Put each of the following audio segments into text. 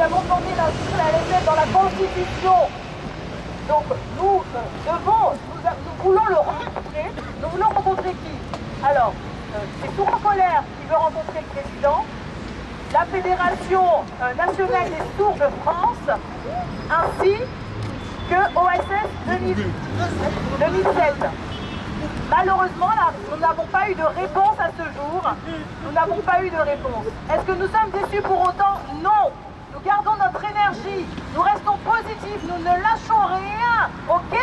avons demandé d'inscrire la LSF dans la Constitution. Donc nous voulons le rencontrer. Nous voulons rencontrer qui? Alors, c'est Sourds en colère qui veut rencontrer le président, la Fédération nationale des sourds de France, ainsi que OSS 2016. Malheureusement, là, nous n'avons pas eu de réponse à ce jour. Nous n'avons pas eu de réponse. Est-ce que nous sommes déçus pour autant? Non. Nous gardons notre énergie. Nous restons positifs. Nous ne lâchons rien. Ok?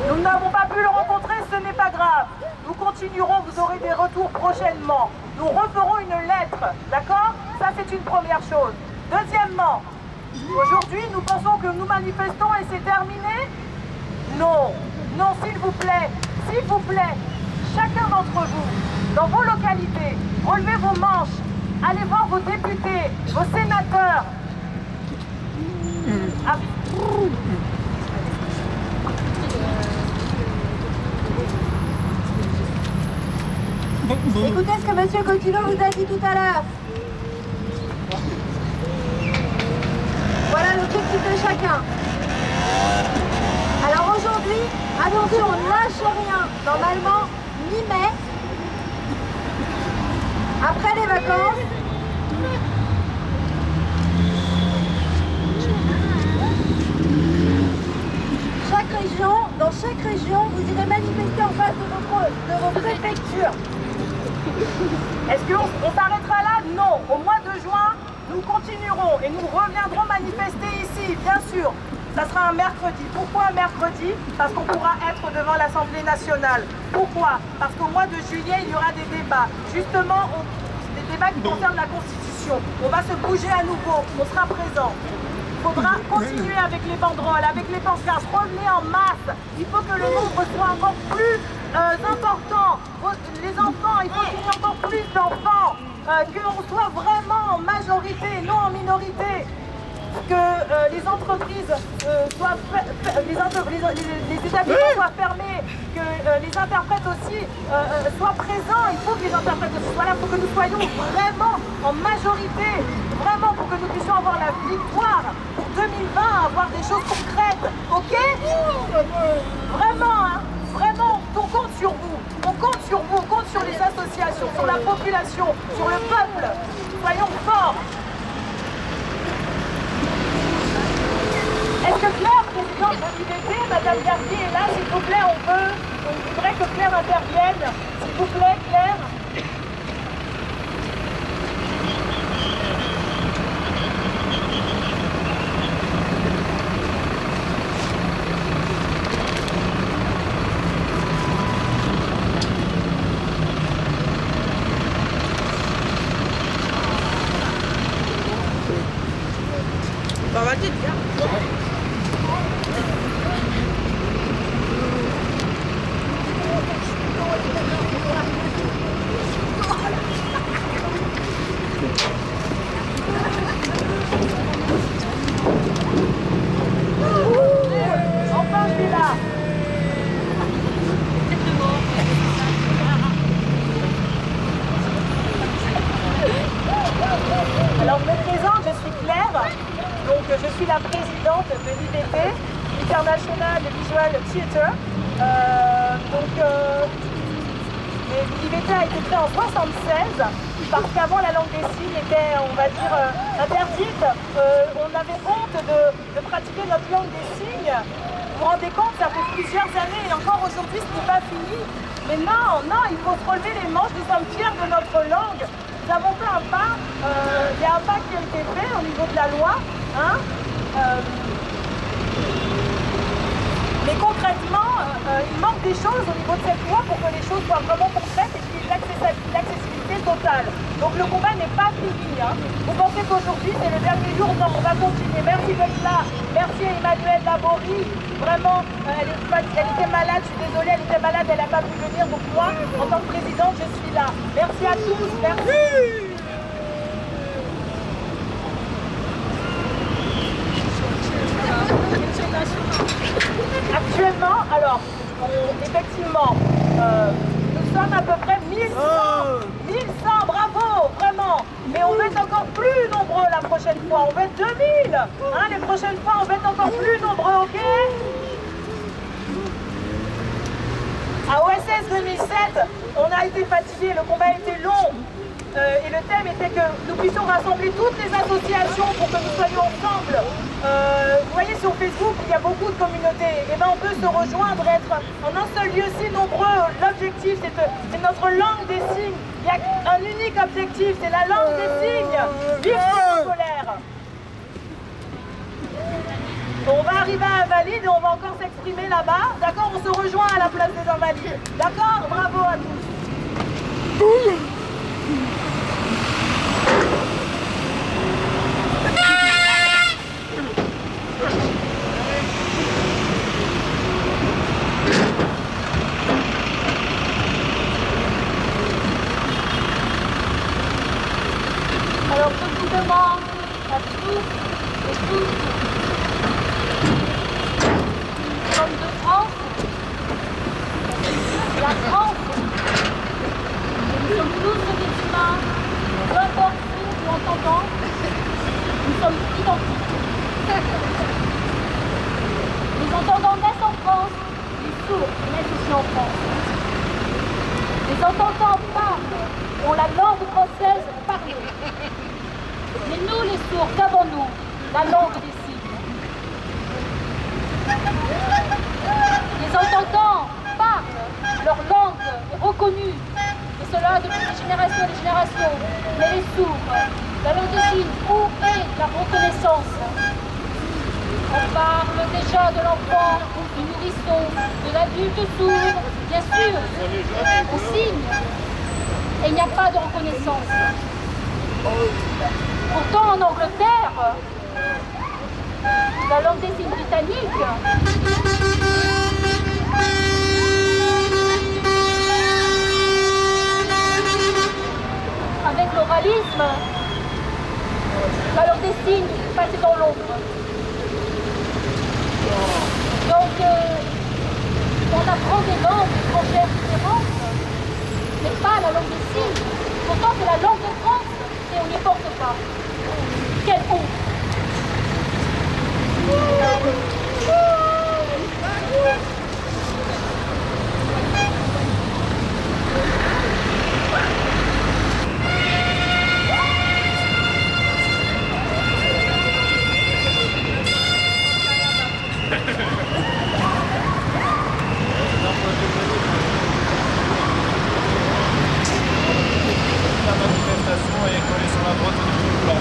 Nous n'avons pas pu le rencontrer, ce n'est pas grave. Nous continuerons, vous aurez des retours prochainement. Nous referons une lettre. D'accord? Ça, c'est une première chose. Deuxièmement, aujourd'hui, nous pensons que nous manifestons et c'est terminé? Non, non, s'il vous plaît, chacun d'entre vous, dans vos localités, relevez vos manches, allez voir vos députés, vos sénateurs. Écoutez ce que M. Cotillot vous a dit tout à l'heure. Voilà l'objectif de chacun. Alors aujourd'hui, attention, on ne lâche rien. Normalement, mi-mai, après les vacances, dans chaque région, vous irez manifester en face de vos préfectures. Est-ce qu'on s'arrêtera là? Non. Au mois de juin, nous continuerons et nous reviendrons manifester ici, bien sûr. Ça sera un mercredi. Pourquoi un mercredi? Parce qu'on pourra être devant l'Assemblée nationale. Pourquoi? Parce qu'au mois de juillet, il y aura des débats. Justement, des débats qui concernent la Constitution. On va se bouger à nouveau. On sera présent. Il faudra continuer avec les banderoles, avec les pancartes. Revenez en masse. Il faut que le nombre soit encore plus important. Les enfants, il faut qu'il y ait encore plus d'enfants. Qu'on soit vraiment en majorité, non en minorité. Que les entreprises soient les établissements soient fermés, que les interprètes aussi soient présents. Il faut que les interprètes aussi soient là pour que nous soyons vraiment en majorité, vraiment pour que nous puissions avoir la victoire pour 2020, avoir des choses concrètes, ok? Vraiment, hein, vraiment, on compte sur vous, on compte sur vous, on compte sur les associations, sur la population, sur le peuple. Soyons forts. Est-ce que Claire, présidente de l'IBT, Madame Garnier est là, s'il vous plaît, on voudrait que Claire intervienne. S'il vous plaît, Claire. On va te dire. Enfin, je suis là. Alors, je me présente, je suis Claire. Donc, je suis la présidente de l'IVT, International Visual Theatre. L'IVT a été créé en 1976 parce qu'avant la langue des signes était, on va dire, interdite. On avait honte de pratiquer notre langue des signes. Vous vous rendez compte, ça fait plusieurs années et encore aujourd'hui ce n'est pas fini. Mais non, il faut se relever les manches, nous sommes fiers de notre langue. Nous avons fait un pas, il y a un pas qui a été fait au niveau de la loi. Hein, mais concrètement, il manque des choses au niveau de cette loi pour que les choses soient vraiment concrètes et qu'il y ait l'accessibilité totale. Donc le combat n'est pas fini. Hein. Vous pensez qu'aujourd'hui c'est le dernier jour? Non, on va continuer. Merci d'être là. Merci à Emmanuelle Laborie. Vraiment, elle était malade, je suis désolée, elle était malade, elle n'a pas pu venir. Donc moi, en tant que présidente, je suis là. Merci à tous. Merci. Actuellement, alors, effectivement, nous sommes à peu près 1100, bravo, vraiment. Mais Et on va être encore plus nombreux la prochaine fois. On va être 2000. Hein, les prochaines fois, on va être encore plus nombreux, ok? À OSS 2007, on a été fatigués, le combat était long. Et le thème était que nous puissions rassembler toutes les associations pour que nous soyons ensemble. Vous voyez sur Facebook, il y a beaucoup de communautés. Et bien on peut se rejoindre, être en un seul lieu si nombreux. L'objectif, c'est notre langue des signes. Il y a un unique objectif, c'est la langue des signes. Vive la colère. On va arriver à Invalides et on va encore s'exprimer là-bas. D'accord? On se rejoint à la place des Invalides. D'accord? Bravo à tous. Alors je vous demande à tous et toutes, comme de France, la France, nous sommes tous des humains, peu importe où nous entendons, nous sommes identiques. Les entendants naissent en France, les sourds naissent aussi en France. Les entendants parlent, ont la langue française parlée. Mais nous, les sourds, qu'avons-nous? La langue des signes. Les entendants parlent, leur langue est reconnue, et cela depuis des générations et des générations. Mais les sourds, la langue des signes, où est la reconnaissance? On parle déjà de l'enfant, du nourrisson, de l'adulte sourd, bien sûr, aux signes. Et il n'y a pas de reconnaissance. Pourtant, en Angleterre, la langue des signes britannique, avec l'oralisme, la langue des signes passe dans l'ombre. Donc, on apprend des langues étrangères différentes, mais pas la langue des signes. Pourtant, c'est la langue de France et on n'y porte pas. Quelle honte! La manifestation est collée sur la droite du plan.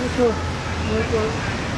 Muito, muito.